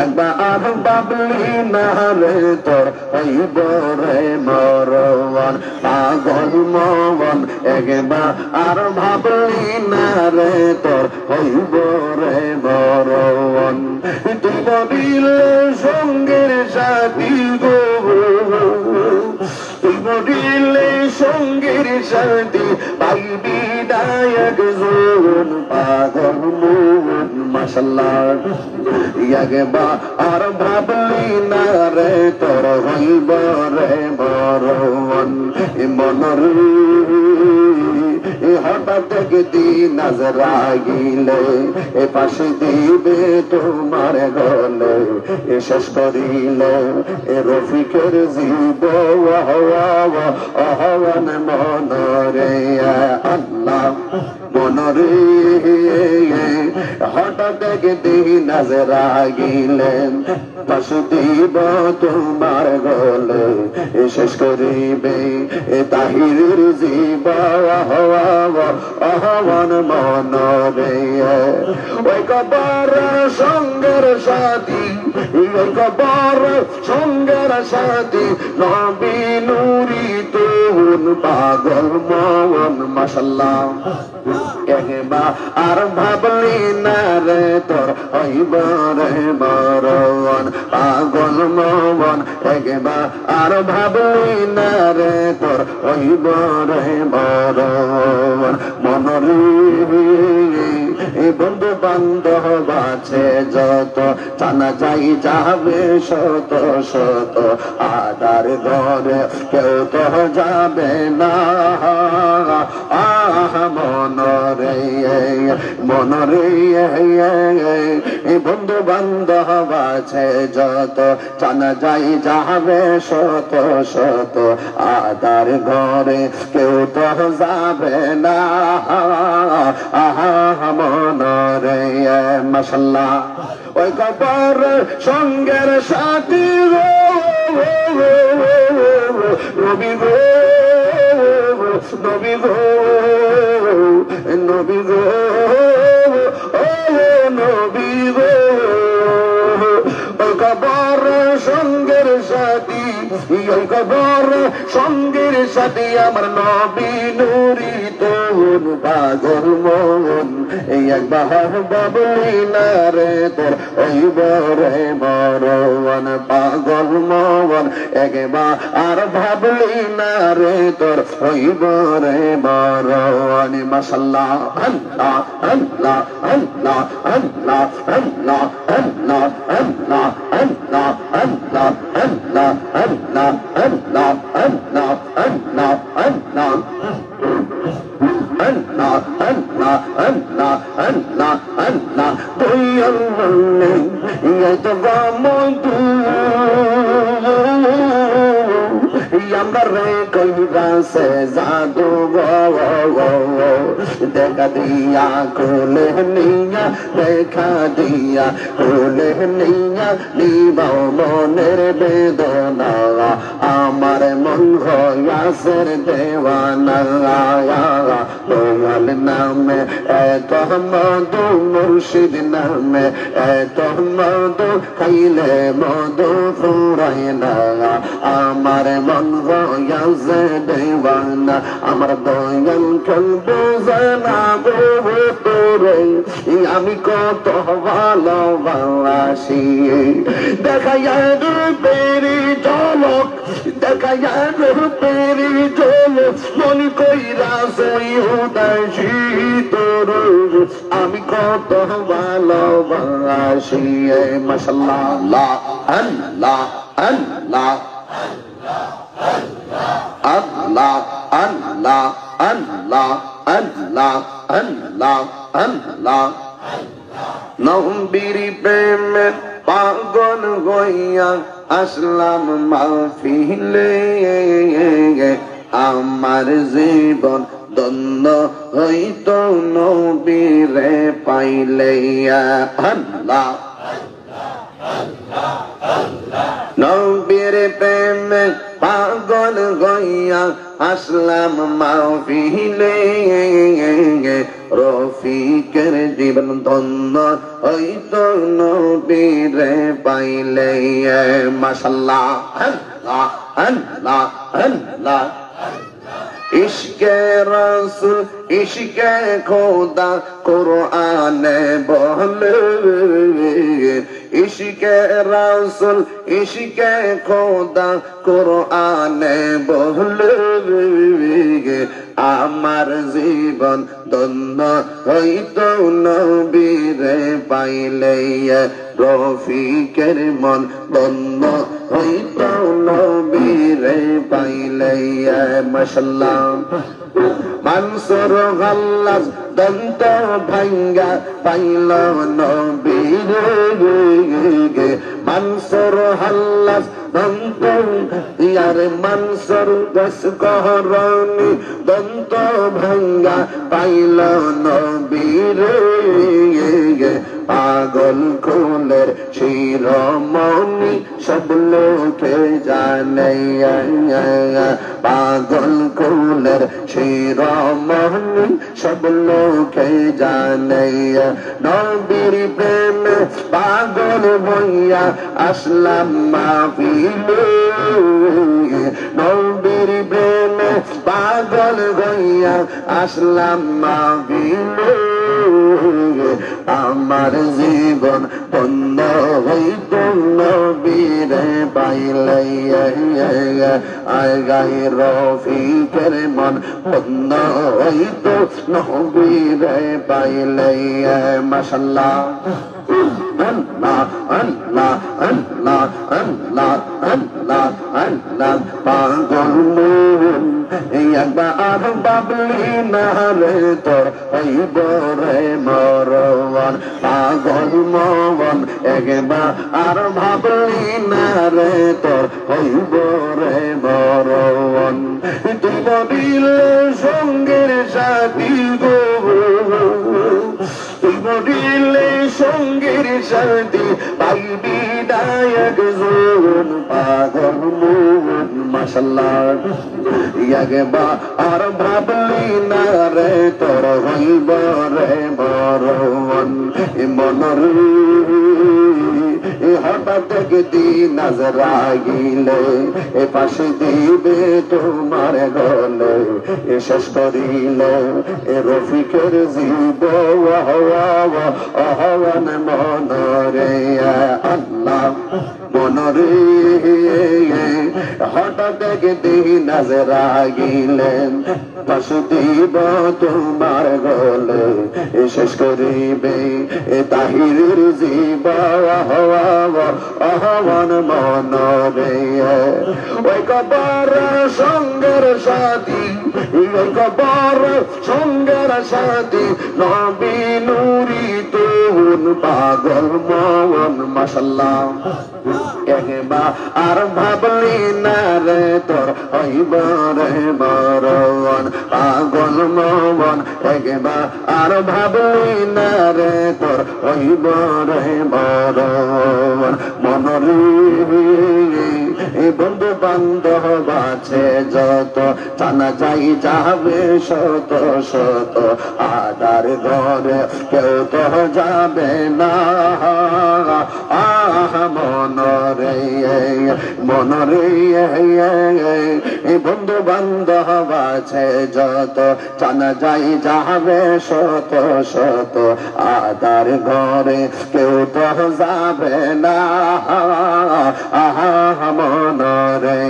একবার ভাবলি না রে তোর হইব রে মরণ পাগল মন একবার আর ভাবলি না রে তোর হইব রে মরণ তুই বলিলে সঙ্গের সাথী গো তুই বলিলে সঙ্গের সাথী পাইবি দায়ক জীবন পাগল মন মাশাআল্লাহ একবার আর ভাবলি না রে তোর হইব রে মরণ মনর হঠাৎ দিন আজরাইলে এ পাশে দিবে তোমার গলে এ শেষ করিলে এ রফিকের জীব আহ্বান মনরে আল্লাহ মনরে হঠাৎ দিন আজরাইলে পাশে দিব তোমার গলে এ শেষ করিবে এ তাহিরের জীব আহ্বান মনরে ওই কবর সঙ্গের সাথী ওই কবর সঙ্গের সাথী নবী নুরি তুন পাগল মন মাশাআল্লাহ একবার আর ভাবলি না রে তোর হইব রে মরণ পাগল মন একবার আর ভাবলি না রে তোর হইব রে মরণ মনরে বন্ধু বান্ধব আছে যত জানা যাই যাবে শত শত আদার ঘরে কেউ তো যাবে না মনরে মনরে বন্ধু বান্ধব আছে যত জানা যাই যাবে শত শত আদার ঘরে কেউ তো যাবে না মনরে মাশাআল্লাহ ওই কবর সঙ্গের সাথী নবী গো নবী গো নবী গো নবী গো ওই কবর সঙ্গের সাথী ওই কবর সঙ্গের সাথী আমার নবী নুরি তুন পাগল মন একবার ভাবলি না রে তোর হইব রে মরণ পাগল মন একবার আর ভাবলি না রে তোর হইব রে মরণ মাশাআল্লাহ আল্লাহ আল্লাহ আল্লাহ আল্লাহ আল্লাহ আল্লাহ আল্লাহ আল্লাহ আল্লাহ আল্লাহ আল্লাহ আল্লাহ আল্লাহ আল্লাহ আল্লাহ Allah, Allah, Allah, Allah, Allah, Doyalne, Yatavamodu, Yamare Koiva says, Ado, Deka dia, Kulenia, Deka dia, Kulenia, Liva Monere Bedona, Amare Monho, Yaser Devana, তোমার নামে এত মধু মুর্শিদ নামে এত মধু খাইলে মধু ফুরায় না আমার মন হইয়াছে দেওয়ানা আমার দয়াল কেন বোঝে না গো তোরে আমি কত ভালোবাসি দেখাইয়া রূপেরি ঝলক দেখাইয়া রূপেরি ঝলক মন কইরা উদাসী তোর আমি কত ভালোবাসি মাশাআল্লাহ আল্লাহ আল্লাহ আল্লাহ আল্লাহ আল্লাহ আল্লাহ আল্লাহ আল্লাহ নবীর প্রেমে পাগল হইয়া আসলাম মাহফিলে আমার জীবন ধন্য হইত নবীরে পাইলে আল্লাহ নবীর প্রেমে পাগল হইয়া আসলাম মাহফিলে রফিক রফিকের জীবন ধন্য হইতো নবীরে পাইলে মাশাআল্লাহ আল্লাহ আল্লাহ আল্লাহ ইশকে রাসূল ইশকে খোদা কুরআনে বলে ইশকে রাসূল ইশকে খোদা কুরআনে বলে আমার জীবন ধন্য হইতো নবীরে পাইলে রফিকের মন ধন্য হইতো নবীরে পাইলে মাশাআল্লাহ মানসুর গাল্লাস দন্ত ভাঙ্গা পাইল নবীরে মানসুর হাল্লাস দন্ত ইয়ারে মানসুর দস কহরনি দন্ত ভাঙ্গা পাইল নবীরে পাগল কুলের শিরোমণি সব লোকে জানে পাগল কুলের শিরোমণি সব লোকে জানে নবীর প্রেমে পাগল হইয়া আসলাম মাহফিলে নবীর প্রেমে পাগল হইয়া আসলাম মাহফিলে আমার জীবন ধন্য হইত নবীরে পাইলে আগাই রফিকের মন ধন্য হইত নবীরে পাইলে মাশাআল্লাহ আল্লাহ আল্লাহ আল্লাহ আল্লাহ আল্লাহ আল্লাহ পাগল মন একবার বাবলি না রে তোর হইব রে মরণ পাগল মন একবার আর ভাবলি না রে তোর হইব রে মরণ তুই বলিলে সঙ্গের সাথী গো তুই বলিলে সঙ্গের সাথী পাইবি নায়ক জীবন পাগল মন মাশাআল্লাহ একবার আর ভাবলি না রে তোর হইব রে মরণ মনর হঠাৎ একদিন আজরাইলে এ পাশে দিবে তোমার গলে এ শেষ করিলে এ রফিকের জীব আহ্বান মনরে আল্লাহ মনরে হঠাৎ একদিন আজরাইলে পাশে দিব তোমার গলে এ শেষ করিবে এ তাহিরের জীব আহ্বান মনরে ওই কবর সঙ্গের সাথী ওই কবর সঙ্গের সাথী নবী নুরি তুন পাগল মন মাশাআল্লাহ একবার আর ভাবলি না রে তোর হইব রে মরণ পাগল মন একবার আর ভাবলি না রে তোর হইব রে মরণ মনরে বন্ধু বান্ধব আছে যত জানা যাই যাবে শত শত আদার ঘরে কেউ তো যাবে না মনরে মনরে বন্ধু বান্ধব আছে যত জানা যাই যাবে শত শত আদার ঘরে কেউ তো যাবে না মনরে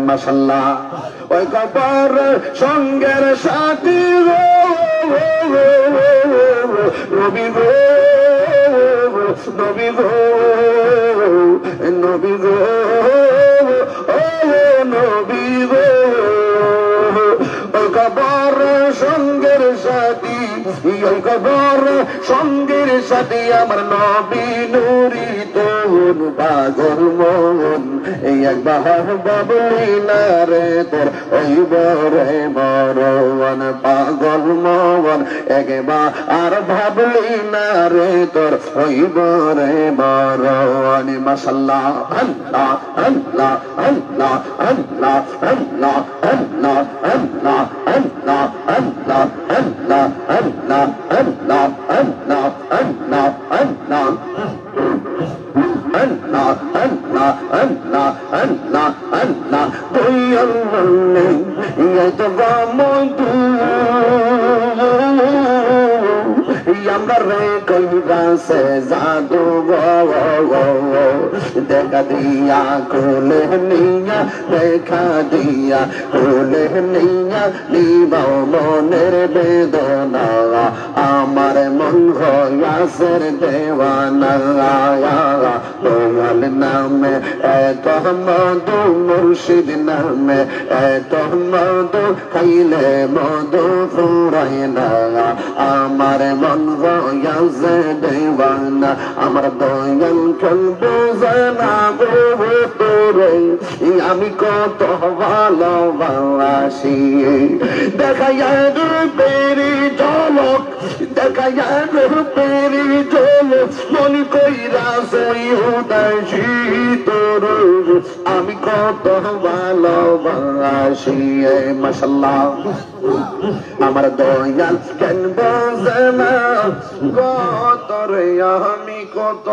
মাশাআল্লাহ ওই কবর সঙ্গের সাথী নবী গো নবী গো নবী গো ও নবী গো ওই কবর সঙ্গের সাথী ওই কবর সঙ্গের সাথী আমার নবী নুরি তুন পাগল মন একবার বাবলি না রে তোর হইব রে মরণ পাগল মন একবার আর ভাবলি না রে তোর হইব রে মরণ মাশাআল্লাহ আল্লাহ আল্লাহ আল্লাহ আল্লাহ আল্লাহ আল্লাহ আল্লাহ আল্লাহ আল্লাহ আল্লাহ আল্লাহ আল্লাহ দেখা দিয়া কোলে নিয়া দেখা দিয়া কোলে নিয়া নিবাও মনের বেদনা আমার মন হইয়াছে দেওয়ানা তোমার নামে এত মধু মুর্শিদ নামে এত মধু খাইলে মধু ফুরাই না আমার মন হইয়াছে দেওয়ানা আমার দয়াল চলবো জানা গো তোরে আমি কত ভালোবাসি দেখাইয়া রূপেরি ঝলক দেখাইয়া রূপেরি ঝলক মনে কইরা সেই উদাসী তোর আমি কত ভালোবাসি মাশাআল্লাহ আমার দয়াল কেন বোঝে না গো তোরে আমি কত